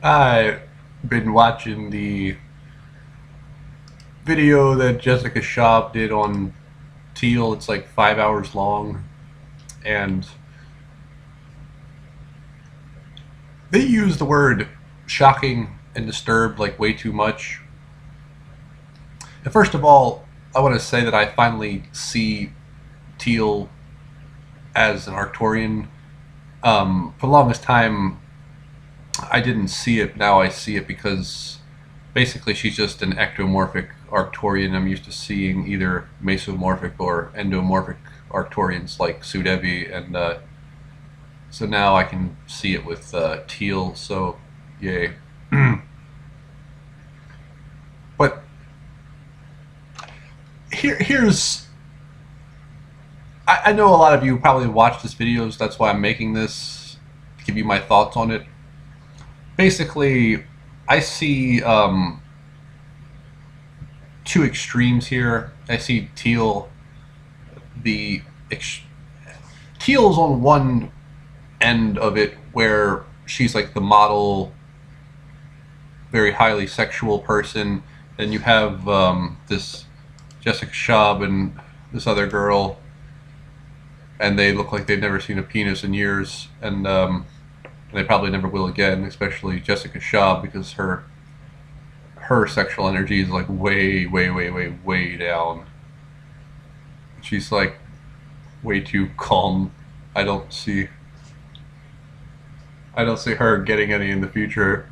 I've been watching the video that Jessica Schab did on Teal. It's like 5 hours long, and they use the word shocking and disturbed like way too much. And first of all, I want to say that I finally see Teal as an Arcturian. For the longest time, I didn't see it. Now I see it because basically she's just an ectomorphic Arcturian. I'm used to seeing either mesomorphic or endomorphic Arcturians like Sudevi, and so now I can see it with Teal. So, yay! But here's I know a lot of you probably watched this videos. That's why I'm making this to give you my thoughts on it. Basically, I see two extremes here. I see Teal, the Teal's on one end of it where she's like the model, very highly sexual person. Then you have this Jessica Schab and this other girl, and they look like they've never seen a penis in years, and they probably never will again. Especially Jessica Schab, because her sexual energy is like way, way, way, way, way down. She's like way too calm. I don't see I don't see her getting any in the future.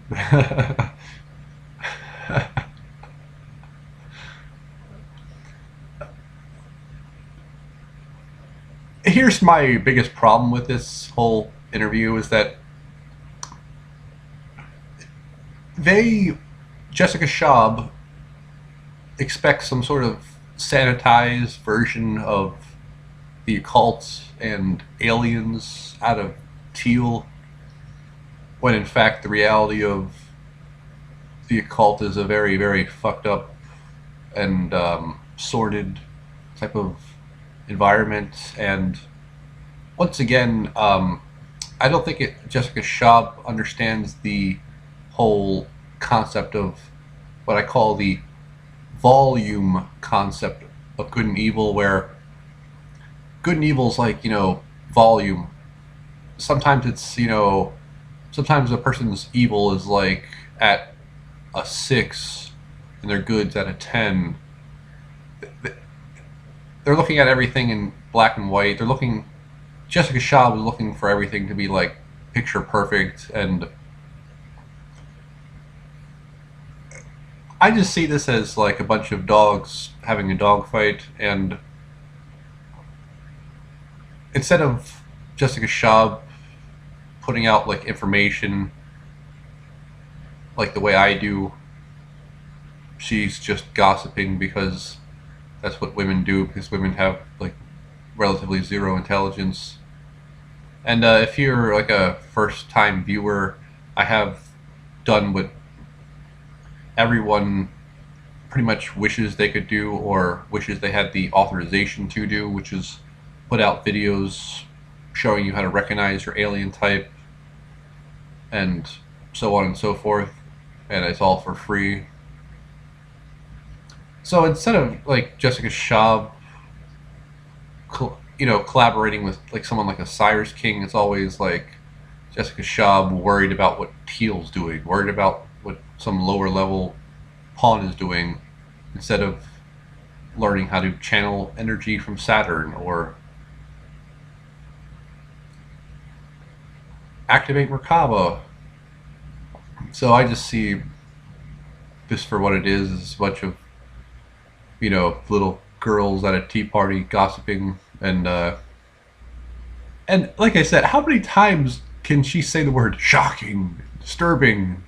Here's my biggest problem with this whole interview is that they Jessica Schab expects some sort of sanitized version of the occult and aliens out of Teal, when in fact the reality of the occult is a very, very fucked up and sordid type of environment. And once again, I don't think Jessica Schab understands the whole concept of what I call the volume concept of good and evil, where good and evil is like, volume. Sometimes it's, sometimes a person's evil is like at a 6 and their good's at a 10. They're looking at everything in black and white. Jessica Schab is looking for everything to be like picture perfect, and I just see this as like a bunch of dogs having a dog fight, and instead of Jessica Schab putting out like information like the way I do, she's just gossiping because that's what women do, because women have like relatively zero intelligence. And if you're like a first time viewer, I have done what everyone pretty much wishes they could do, or wishes they had the authorization to do, which is put out videos showing you how to recognize your alien type and so on and so forth, and it's all for free. So instead of like Jessica Schab, collaborating with like someone like a Cyrus King, it's always like Jessica Schab worried about what Teal's doing, worried about what some lower level pawn is doing, instead of learning how to channel energy from Saturn or activate Merkaba. So I just see this for what it is a bunch of, little girls at a tea party gossiping, and like I said, how many times can she say the word shocking, disturbing,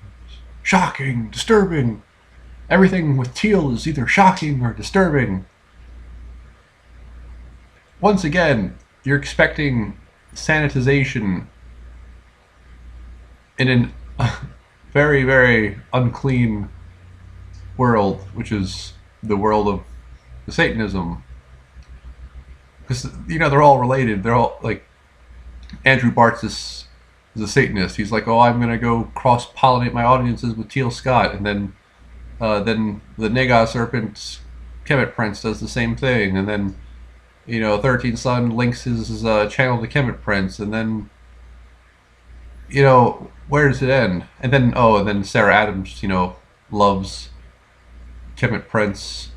shocking, disturbing? Everything with Teal is either shocking or disturbing. Once again, you're expecting sanitization in an very, very unclean world, which is the world of the Satanism. Because, they're all related. They're all like Andrew Bartz's is a Satanist. He's like, oh, I'm gonna go cross-pollinate my audiences with Teal Scott, and then the Nega Serpent Kemet Prince does the same thing, and then 13 Sun links his channel to Kemet Prince, and then where does it end? And then Sarah Adams loves Kemet Prince,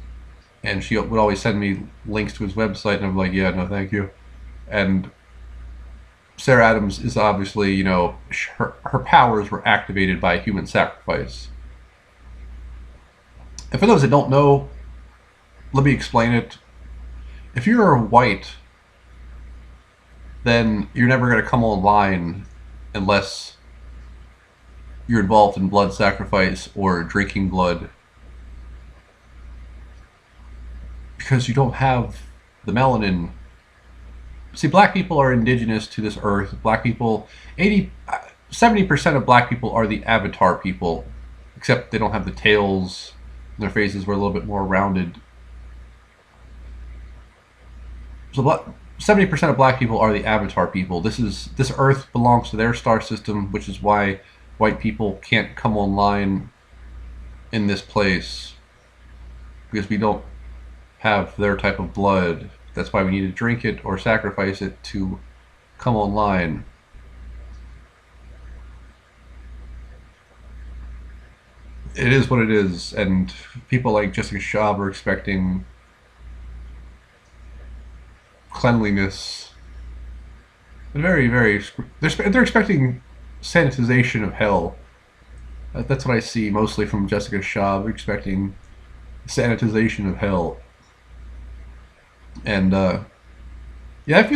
and she would always send me links to his website, and I'm like, yeah, no, thank you. And Sarah Adams is obviously, her powers were activated by human sacrifice. And for those that don't know, let me explain it. If you're white, then you're never going to come online unless you're involved in blood sacrifice or drinking blood, because you don't have the melanin. See, black people are indigenous to this earth. Black people, 70% of black people are the avatar people, except they don't have the tails. Their faces were a little bit more rounded. So 70% of black people are the avatar people. This earth belongs to their star system, which is why white people can't come online in this place, because we don't have their type of blood. That's why we need to drink it or sacrifice it to come online. It is what it is, and people like Jessica Schab are expecting cleanliness. They're expecting sanitization of hell. That's what I see mostly from Jessica Schab, expecting sanitization of hell. And yeah,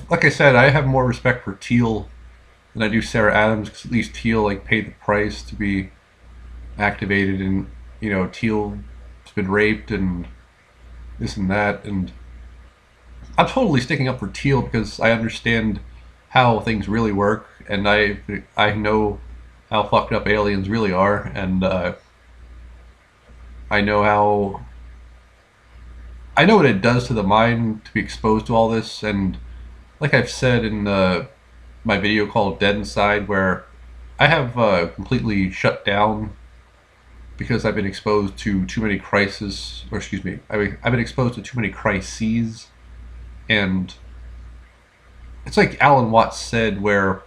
like I said, I have more respect for Teal than I do Sarah Adams, because at least Teal paid the price to be activated, and Teal's been raped and this and that, and I'm totally sticking up for Teal because I understand how things really work, and I know how fucked up aliens really are, and I know what it does to the mind to be exposed to all this. And like I've said in my video called Dead Inside, where I have completely shut down because I've been exposed to too many crises, or excuse me, I've been exposed to too many crises. And it's like Alan Watts said, where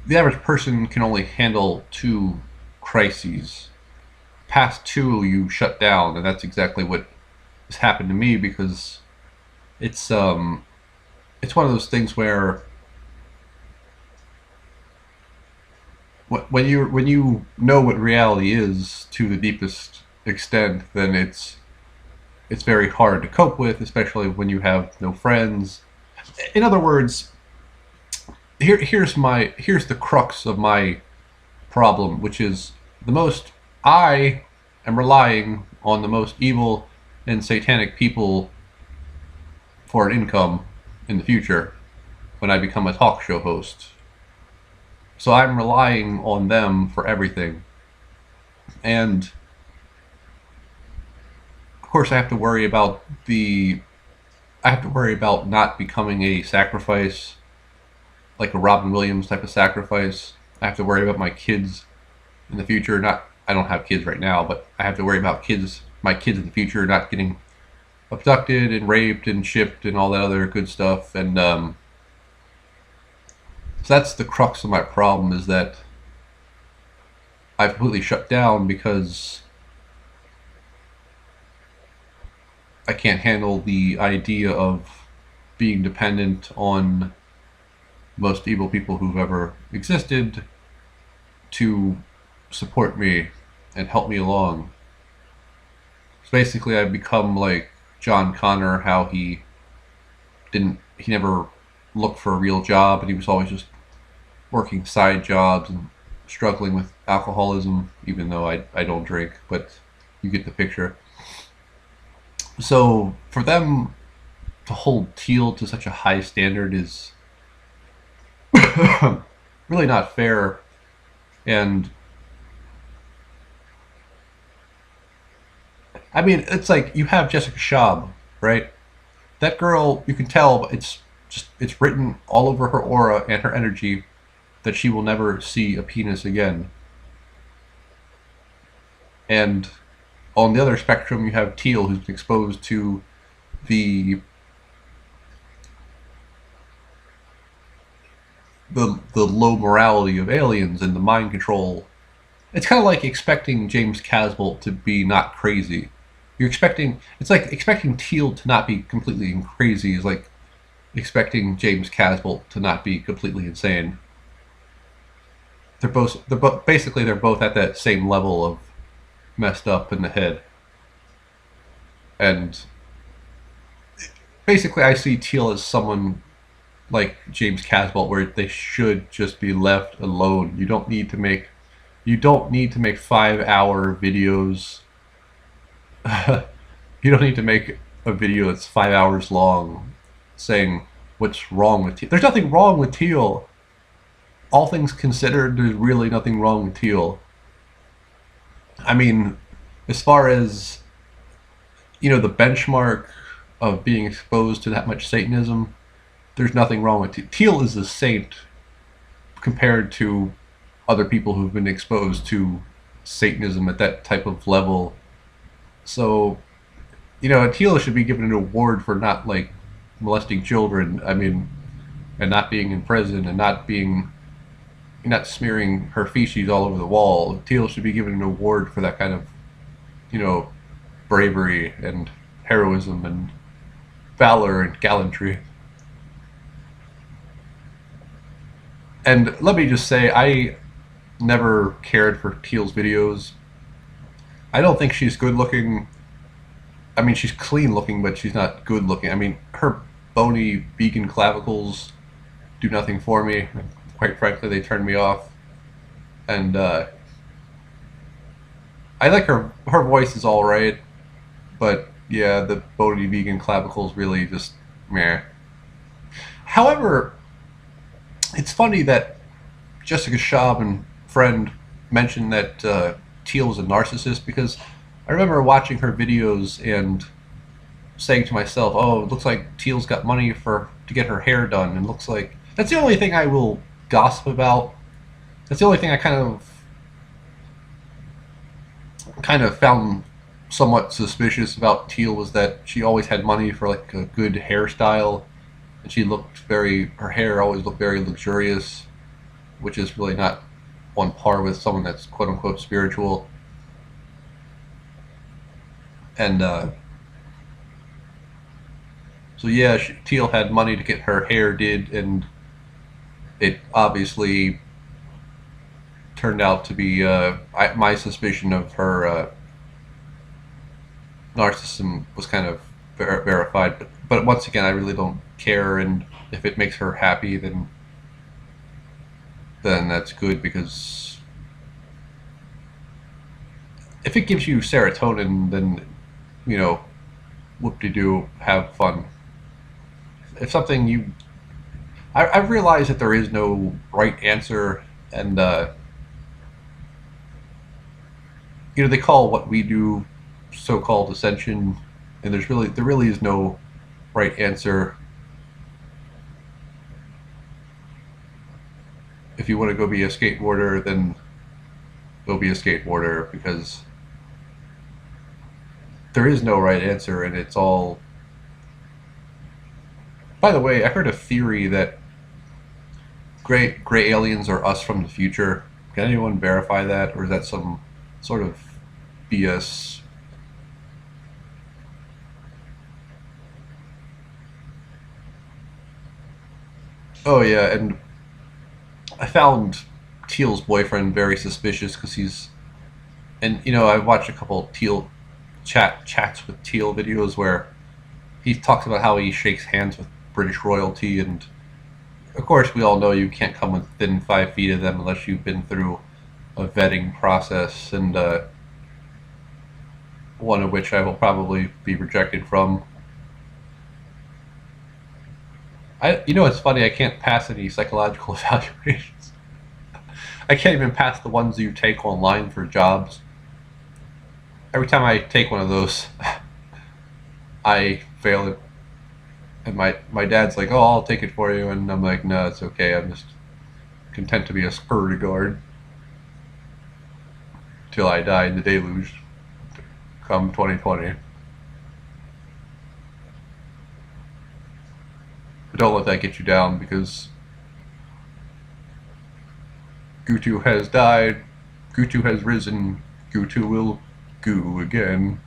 the average person can only handle 2 crises. Past 2, you shut down, and that's exactly what has happened to me, because it's one of those things where when you know what reality is to the deepest extent, then it's very hard to cope with, especially when you have no friends. In other words, here's the crux of my problem, which is I am relying on the most evil and satanic people for an income in the future when I become a talk show host. So I'm relying on them for everything. And of course I have to worry about not becoming a sacrifice, like a Robin Williams type of sacrifice. I have to worry about my kids in the future. I don't have kids right now, but I have to worry about my kids in the future not getting abducted and raped and shipped and all that other good stuff. And so that's the crux of my problem, is that I've completely shut down because I can't handle the idea of being dependent on most evil people who've ever existed to support me and help me along. So basically I've become like John Connor, how he never looked for a real job, and he was always just working side jobs and struggling with alcoholism, even though I don't drink, but you get the picture. So for them to hold Teal to such a high standard is really not fair. And I mean, it's like you have Jessica Schab, right? That girl, you can tell just it's written all over her aura and her energy that she will never see a penis again. And on the other spectrum, you have Teal, who's been exposed to the the low morality of aliens and the mind control. It's kind of like expecting James Casbolt to be not crazy. You're expecting it's like expecting Teal to not be completely crazy is like expecting James Casbolt to not be completely insane. They're both at that same level of messed up in the head. And basically I see Teal as someone like James Casbolt where they should just be left alone. You don't need to make 5-hour videos. You don't need to make a video that's 5 hours long saying what's wrong with Teal. There's nothing wrong with Teal. All things considered, there's really nothing wrong with Teal. I mean, as far as, the benchmark of being exposed to that much Satanism, there's nothing wrong with Teal. Teal is a saint compared to other people who've been exposed to Satanism at that type of level. So, Teal should be given an award for not, like, molesting children, and not being in prison, and not smearing her feces all over the wall. Teal should be given an award for that kind of, bravery and heroism and valor and gallantry. And let me just say, I never cared for Teal's videos. I don't think she's good looking. She's clean looking, but she's not good looking. Her bony vegan clavicles do nothing for me. Quite frankly, they turn me off. And I like her voice is alright, but yeah, the bony vegan clavicles really just meh. However, it's funny that Jessica Schab and friend mentioned that Teal was a narcissist, because I remember watching her videos and saying to myself, "Oh, it looks like Teal's got money to get her hair done." And it looks like that's the only thing I will gossip about. That's the only thing I kind of found somewhat suspicious about Teal, was that she always had money for like a good hairstyle, and her hair always looked very luxurious, which is really not on par with someone that's quote unquote spiritual. And so yeah, Teal had money to get her hair did, and it obviously turned out to be my suspicion of her narcissism was kind of verified. But once again, I really don't care, and if it makes her happy, then that's good, because if it gives you serotonin, then whoop-de-doo, have fun. If something I've realized that there is no right answer, and they call what we do so-called ascension, and there really is no right answer. If you want to go be a skateboarder, then go be a skateboarder, because there is no right answer, and it's all. By the way, I heard a theory that gray aliens are us from the future. Can anyone verify that, or is that some sort of BS? Oh yeah, and I found Teal's boyfriend very suspicious, because I watched a couple Teal chats with Teal videos where he talks about how he shakes hands with British royalty, and of course we all know you can't come within 5 feet of them unless you've been through a vetting process, and one of which I will probably be rejected from. It's funny, I can't pass any psychological evaluations. I can't even pass the ones you take online for jobs. Every time I take one of those, I fail it. And my dad's like, oh, I'll take it for you. And I'm like, no, it's okay. I'm just content to be a security guard till I die in the deluge come 2020. But don't let that get you down, because Gootu has died, Gootu has risen, Gootu will goo again.